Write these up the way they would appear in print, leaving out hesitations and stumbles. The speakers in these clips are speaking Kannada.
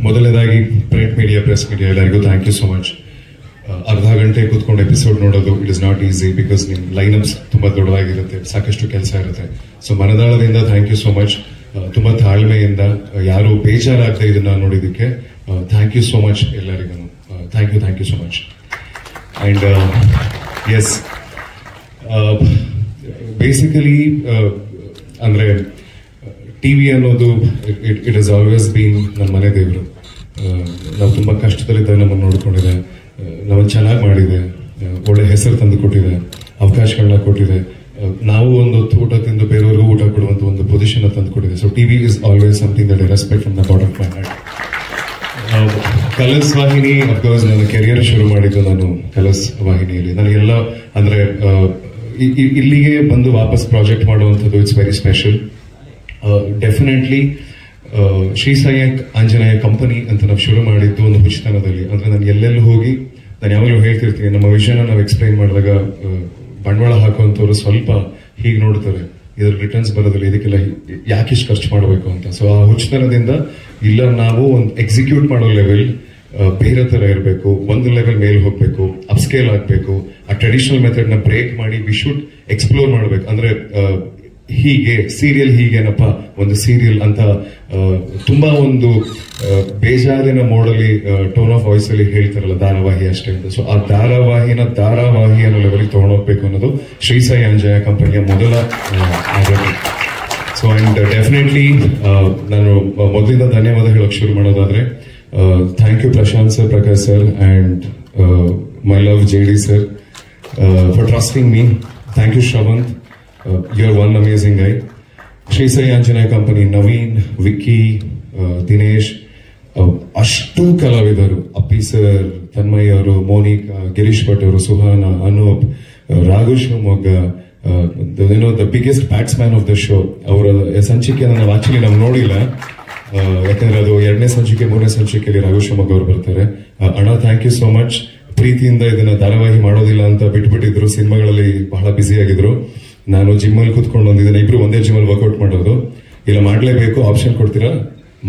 ಮೊದಲನೇದಾಗಿ ಪ್ರಿಂಟ್ ಮೀಡಿಯಾ, ಪ್ರೆಸ್ ಮೀಡಿಯಾ ಎಲ್ಲರಿಗೂ ಥ್ಯಾಂಕ್ ಯು ಸೋ ಮಚ್. ಅರ್ಧ ಗಂಟೆ ಕೂತ್ಕೊಂಡು ಎಪಿಸೋಡ್ ನೋಡೋದು it is not easy, because ನಿಮ್ಮ ಲೈನಪ್ಸ್ ತುಂಬಾ ದೊಡ್ಡದಾಗಿರುತ್ತೆ, ಸಾಕಷ್ಟು ಕೆಲಸ ಇರುತ್ತೆ. ಸೊ ಮನದಾಳದಿಂದ ಥ್ಯಾಂಕ್ ಯು ಸೋ ಮಚ್. ತುಂಬಾ ತಾಳ್ಮೆಯಿಂದ, ಯಾರು ಬೇಜಾರಾಗದೆ ಇದನ್ನ ನೋಡಿದಕ್ಕೆ ಥ್ಯಾಂಕ್ ಯು ಸೋ ಮಚ್ ಎಲ್ಲರಿಗೂ. Thank you so much. And yes, basically ಅಂದ್ರೆ ಟಿವಿ ಅನ್ನೋದು ಇಟ್ ಇಸ್ ಆಲ್ವೇಸ್ ಬೀನ್ ನನ್ನ ಮನೆ ದೇವರು. ನಾವು ತುಂಬಾ ಕಷ್ಟದಲ್ಲಿದ್ದಾಗ ನಮ್ಮನ್ನು ನೋಡ್ಕೊಂಡಿದೆ, ನಮ್ಮನ್ನು ಚೆನ್ನಾಗಿ ಮಾಡಿದೆ, ಒಳ್ಳೆ ಹೆಸರು ತಂದು ಕೊಟ್ಟಿದೆ, ಅವಕಾಶಗಳನ್ನ ಕೊಟ್ಟಿದೆ. ನಾವು ಒಂದು ಊಟ ತಿಂದು ಬೇರೆಯವ್ರಿಗೂ ಊಟ ಕೊಡುವಂತ ಒಂದು ಪೊಸಿಷನ್ ತಂದು ಕೊಟ್ಟಿದೆ. So TV is always something that I respect from the bottom of my heart. Colours ವಾಹಿನಿ, ಅಫ್ಕೋರ್ಸ್ ನನ್ನ ಕೆರಿಯರ್ ಶುರು ಮಾಡಿದ್ದು ನಾನು ಕಲರ್ಸ್ ವಾಹಿನಿಯಲ್ಲಿ. ನನಗೆಲ್ಲ ಅಂದ್ರೆ ಇಲ್ಲಿಗೆ ಬಂದು ವಾಪಸ್ ಪ್ರಾಜೆಕ್ಟ್ ಮಾಡುವಂಥದ್ದು it's very special. Definitely Shri Sai Anjaneya company ಅಂತ ನಾವು ಶುರು ಮಾಡಿದ್ದು ಒಂದು ಹುಚ್ಚತನದಲ್ಲಿ. ಅಂದ್ರೆ ನಾನು ಎಲ್ಲೆಲ್ಲೂ ಹೋಗಿ ನಾನು ಯಾವಾಗಲೂ ಹೇಳ್ತಿರ್ತೀನಿ, ನಮ್ಮ ವಿಷಯನ ನಾವು ಎಕ್ಸ್ಪ್ಲೈನ್ ಮಾಡಿದಾಗ ಬಂಡವಾಳ ಹಾಕುವಂಥವ್ರು ಸ್ವಲ್ಪ ಹೀಗೆ ನೋಡ್ತಾರೆ, ಇದ್ರ ರಿಟರ್ನ್ಸ್ ಬರೋದಿಲ್ಲ, ಇದಕ್ಕೆಲ್ಲ ಯಾಕಿಷ್ಟು ಖರ್ಚು ಮಾಡಬೇಕು ಅಂತ. ಸೊ ಆ ಹುಚ್ಚತನದಿಂದ ಇಲ್ಲ, ನಾವು ಒಂದು ಎಕ್ಸಿಕ್ಯೂಟ್ ಮಾಡೋ ಲೆವೆಲ್ ಬೇರೆ ತರ ಇರಬೇಕು, ಒಂದು ಲೆವೆಲ್ ಮೇಲೆ ಹೋಗ್ಬೇಕು, ಅಪ್ಸ್ಕೇಲ್ ಆಗಬೇಕು. ಆ ಟ್ರೆಡಿಷನಲ್ ಮೆಥಡ್ ನ ಬ್ರೇಕ್ ಮಾಡಿ ವಿ ಶುಡ್ ಎಕ್ಸ್ಪ್ಲೋರ್ ಮಾಡಬೇಕು. ಅಂದ್ರೆ ಹೀಗೆ ಸೀರಿಯಲ್ ಹೀಗೇನಪ್ಪ ಒಂದು ಸೀರಿಯಲ್ ಅಂತ ತುಂಬಾ ಒಂದು ಬೇಜಾರಿನ ಮೋಡಲ್ಲಿ ಟೋನ್ ಆಫ್ ವಾಯ್ಸ್ ಅಲ್ಲಿ ಹೇಳ್ತಾರಲ್ಲ, ಧಾರಾವಾಹಿ ಅಷ್ಟೇ ಅಂತ. ಸೊ ಆ ಧಾರಾವಾಹಿ ಅನ್ನೋ ಲೆವೆಲ್ಗೆ ತಗೊಂಡೋಗ್ಬೇಕು ಅನ್ನೋದು ಶ್ರೀ ಸಾಯಿ ಆಂಜನೇಯ ಕಂಪನಿಯ ಮೊದಲ ಆಗುತ್ತೆ. ಸೊ ಅಂಡ್ ಡೆಫಿನೆಟ್ಲಿ ನಾನು ಮೊದಲಿಂದ ಧನ್ಯವಾದ ಹೇಳಕ್ ಶುರು ಮಾಡೋದಾದ್ರೆ, thank you Prashanth sir, Prakash sir and my love JD sir for trusting me. Thank you Shravanth, you are one amazing guy. Shri Sai Anjaneya company, Naveen, Vicky, Dinesh, ಅಷ್ಟು ಕಲಾವಿದರು, ಅಪ್ಪಿ ಸರ್, ತನ್ಮಯ್ ಅವರು, ಮೋನಿಕಾ, ಗಿರೀಶ್ ಭಟ್ ಅವರು, Suhana, Anoop, Raghu Shivamogga, the biggest batsman of the show. ಅವರ ಸಂಚಿಕೆಯನ್ನು ನಾವು ಆಕ್ಚುಲಿ ನಾವು ನೋಡಿಲ್ಲ, ಯಾಕಂದ್ರೆ ಅದು 2ನೇ ಸಂಚಿಕೆ 3ನೇ ಸಂಚಿಕೆಯಲ್ಲಿ ರಾಘು ಶಿವಮೊಗ್ಗ ಅವರು ಬರ್ತಾರೆ. ಅಣ್ಣ ಥ್ಯಾಂಕ್ ಯು ಸೋ ಮಚ್. ಪ್ರೀತಿಯಿಂದ ಇದನ್ನ ಧಾರಾವಾಹಿ ಮಾಡೋದಿಲ್ಲ ಅಂತ ಬಿಟ್ಬಿಟ್ಟಿದ್ರು, ಸಿನಿಮಾಗಳಲ್ಲಿ ಬಹಳ ಬ್ಯುಸಿ ಆಗಿದ್ರು. ನಾನು ಜಿಮ್ಮಲ್ಲಿ ಕೂತ್ಕೊಂಡು ಬಂದಿದ್ದೇನೆ, ಇಬ್ರು ಒಂದೇ ಜಿಮ್ಮಲ್ಲಿ ವರ್ಕೌಟ್ ಮಾಡೋದು. ಇಲ್ಲ ಮಾಡ್ಲೇಬೇಕು, ಆಪ್ಷನ್ ಕೊಡ್ತೀರಾ,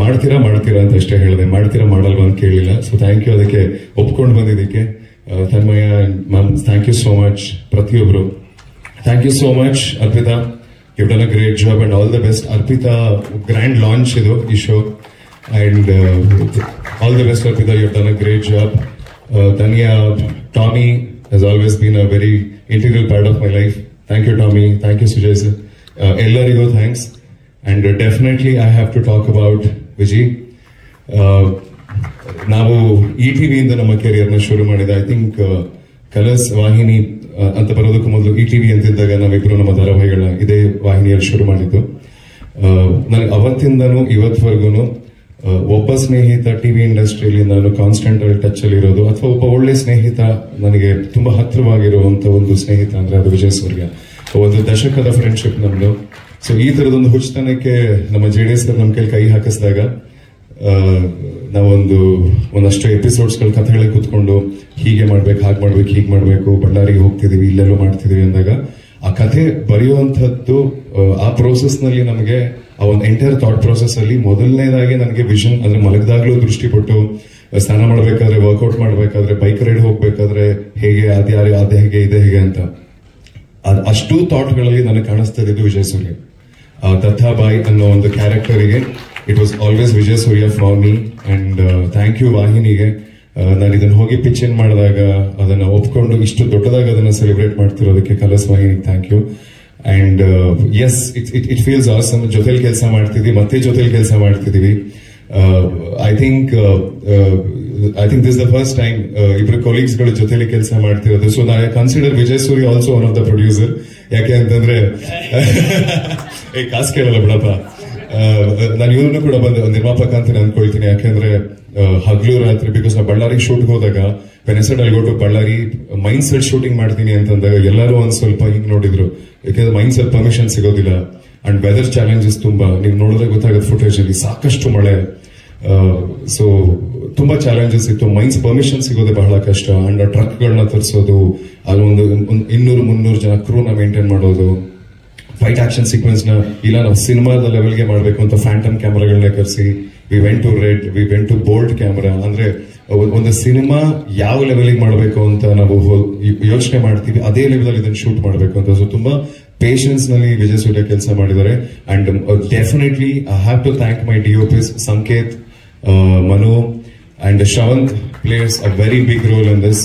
ಮಾಡ್ತೀರಾ ಅಂತ ಅಷ್ಟೇ ಹೇಳಿದೆ, ಮಾಡ್ತೀರಾ ಮಾಡಲ್ವಾ ಅಂತ ಕೇಳಿಲ್ಲ. ಸೊ ಥ್ಯಾಂಕ್ ಯು ಅದಕ್ಕೆ ಒಪ್ಕೊಂಡು ಬಂದಿದ್ದಕ್ಕೆ. Tanmaya ma'am thank you so much. ಪ್ರತಿಯೊಬ್ರು thank you so much. Arpita, you done a great job and all the best. Arpita grand launch ಇದು ಈ show, and all the best Arpita, you done a great job. Dhanya, Tommy has always been a very integral part of my life. Thank you Tommy, thank you Sujay sir. Ellarigo thanks. And definitely I have to talk about Vijay. ನಾವು ETV ಇಂದ ನಮ್ಮ ಕೆರಿಯರ್ ನ ಶುರು ಮಾಡಿದ. ಐ ಥಿಂಕ್ ಕಲರ್ಸ್ ವಾಹಿನಿ ಅಂತ ಬರೋದಕ್ಕೂ ಮೊದಲು ETV ಅಂತಿದ್ದಾಗ ನಾವಿಬ್ರು ನಮ್ಮ ಧಾರಾವಾಹಿಗಳನ್ನ ಇದೇ ವಾಹಿನಿಯಲ್ಲಿ ಶುರು ಮಾಡಿದ್ದು. ನನಗೆ ಅವತ್ತಿಂದನೂ ಇವತ್ವರೆಗೂ ಒಬ್ಬ ಸ್ನೇಹಿತ ಟಿವಿ ಇಂಡಸ್ಟ್ರಿಯಲ್ಲಿ ನಾನು ಕಾನ್ಸ್ಟೆಂಟ್ ಟಚ್ ಅಲ್ಲಿ ಇರೋದು, ಅಥವಾ ಒಬ್ಬ ಒಳ್ಳೆ ಸ್ನೇಹಿತ, ನನಗೆ ತುಂಬಾ ಹತ್ತಿರವಾಗಿರುವಂತ ಒಂದು ಸ್ನೇಹಿತ ಅಂದ್ರೆ ಅದು ವಿಜಯ್ ಸೂರ್ಯ. ಒಂದು ದಶಕದ ಫ್ರೆಂಡ್ಶಿಪ್ ನಮ್ದು. ಸೊ ಈ ತರದೊಂದು ಹುಚ್ಚತನಕ್ಕೆ ನಮ್ಮ JD ಸರ್ ನಮ್ಮ ಕೈ ಹಾಕಿಸಿದಾಗ ಒಂದಷ್ಟು ಎಪಿಸೋಡ್ಸ್ಗಳ ಕಥೆಗಳಿಗೆ ಕೂತ್ಕೊಂಡು ಹೀಗೆ ಮಾಡ್ಬೇಕು, ಹಾಗೆ ಮಾಡ್ಬೇಕು, ಹೀಗೆ ಮಾಡ್ಬೇಕು, ಬಳ್ಳಾರಿಗೆ ಹೋಗ್ತಿದೀವಿ, ಇಲ್ಲೆಲ್ಲೋ ಮಾಡ್ತಿದೀವಿ ಅಂದಾಗ ಆ ಕಥೆ ಬರೆಯುವಂಥದ್ದು ಆ ಪ್ರೋಸೆಸ್ ನಲ್ಲಿ ನಮಗೆ ಆ ಒಂದು ಎಂಟೈರ್ ಥಾಟ್ ಪ್ರೋಸೆಸ್ ಅಲ್ಲಿ ಮೊದಲನೇದಾಗಿ ನನಗೆ ವಿಷನ್, ಅಂದ್ರೆ ಮಲಗದಾಗ್ಲೂ ದೃಷ್ಟಿ ಕೊಟ್ಟು, ಸ್ನಾನ ಮಾಡ್ಬೇಕಾದ್ರೆ, ವರ್ಕೌಟ್ ಮಾಡ್ಬೇಕಾದ್ರೆ, ಬೈಕ್ ರೈಡ್ ಹೋಗ್ಬೇಕಾದ್ರೆ ಹೇಗೆ, ಅದೇ ಹೇಗೆ, ಇದೇ ಹೇಗೆ ಅಂತ ಅಷ್ಟು ಥಾಟ್ಗಳಲ್ಲಿ ನನಗೆ ಕಾಣಿಸ್ತಾ ಇದ್ದು ವಿಜಯ್ ಸೂರ್ಯ. ದತ್ತಾಬಾಯಿ ಅನ್ನೋ ಒಂದು ಕ್ಯಾರೆಕ್ಟರಿಗೆ it was always Vijay Surya for me. And thank you ವಾಹಿನಿಗೆ. ನಾನು ಇದನ್ನ ಹೋಗಿ ಪಿಚ್ ಇನ್ ಮಾಡಿದಾಗ ಅದನ್ನ ಒಪ್ಕೊಂಡು ಇಷ್ಟು ದೊಡ್ಡದಾಗ ಅದನ್ನ ಸೆಲೆಬ್ರೇಟ್ ಮಾಡ್ತಿರೋದಕ್ಕೆ ಕಲರ್ಸ್ ವಾಹಿನಿಗೆ thank you. And yes, it feels awesome. ಜೊತೆಲಿ ಕೆಲಸ ಮಾಡ್ತಿದೀವಿ. I think this the first time ಇಬ್ರು ಕೊಲೀಗ್ಸ್ ಗಳು ಜೊತೆಲಿ ಕೆಲಸ ಮಾಡ್ತಿರೋದು. So I consider Vijay Surya also one of the producer. ಯಾಕೆ ಅಂತಂದ್ರೆ ಕಾಸು ಕೇಳಲ್ಲ ಬಿಡಪ್ಪ, ನಾನು ಇವ್ರನ್ನು ಕೂಡ ಬಂದು ನಿರ್ಮಾಪಕ ಅಂತ ಅನ್ಕೊಳ್ತೀನಿ. ಯಾಕೆಂದ್ರೆ ಹಗ್ಲು ರಾತ್ರಿ, ಬಿಕಾಸ್ ನಾವು ಬಳ್ಳಾರಿಗೆ ಶೂಟ್ ಹೋದಾಗ ವೆನೆಸೆಡ್ ಅಲ್ಲಿ ಗೊಟ್ಟು ಬಳ್ಳಾರಿ ಮೈಂಡ್ ಸೆಟ್ ಶೂಟಿಂಗ್ ಮಾಡ್ತೀನಿ ಅಂತಂದಾಗ ಎಲ್ಲರೂ ಒಂದ್ ಸ್ವಲ್ಪ ಹಿಂಗ್ ನೋಡಿದ್ರು, ಯಾಕಂದ್ರೆ ಮೈಂಡ್ ಸೆಟ್ ಪರ್ಮಿಷನ್ ಸಿಗೋದಿಲ್ಲ. ಅಂಡ್ ವೆದರ್ ಚಾಲೆಂಜಸ್ ತುಂಬಾ, ನೀವು ನೋಡಿದ್ರೆ ಗೊತ್ತಾಗುತ್ತೆ ಫುಟೇಜ್ ಅಲ್ಲಿ ಸಾಕಷ್ಟು ಮಳೆ. ಸೊ ತುಂಬಾ ಚಾಲೆಂಜಸ್ ಇತ್ತು. ಮೈನ್ಸ್ ಪರ್ಮಿಷನ್ ಸಿಗೋದೇ ಬಹಳ ಕಷ್ಟ. ಅಂಡ್ ಟ್ರಕ್ ಗಳನ್ನ ತರಿಸೋದು, ಅಲ್ಲೊಂದು 200-300 ಜನ ಕ್ರೂನ ಮೇಂಟೈನ್ ಮಾಡೋದು, ಫೈಟ್ ಆಕ್ಷನ್ ಸೀಕ್ವೆನ್ಸ್ ನ ಇಲ್ಲ ನಾವು ಸಿನಿಮಾದ ಲೆವೆಲ್ಗೆ ಮಾಡಬೇಕು ಅಂತ ಫ್ಯಾಂಟಮ್ ಕ್ಯಾಮರಾಗಳನ್ನ ಕರೆಸಿ we went to red, we went to bold camera. ಅಂದ್ರೆ ಒಂದು ಸಿನಿಮಾ ಯಾವ ಲೆವೆಲ್ಗೆ ಮಾಡಬೇಕು ಅಂತ ನಾವು ಯೋಚನೆ ಮಾಡ್ತೀವಿ, ಅದೇ ಲೆವೆಲ್ ಇದನ್ನ ಶೂಟ್ ಮಾಡಬೇಕು ಅಂತ. ಸೊ ತುಂಬಾ ಪೇಷನ್ಸ್ ನಲ್ಲಿ ವಿಜಯ್ ಸೂರ್ಯ ಕೆಲಸ ಮಾಡಿದ್ದಾರೆ. And definitely I have to thank my DOPs Sanketh, Manu and Shravanth players a very big role in this.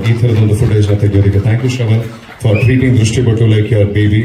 ಈ ತರದೊಂದು ಫುಟೇಜ್ ನ ತೆಗೆಯೋದಕ್ಕೆ thank you Shravanth for treating Drishti Bhat like your baby.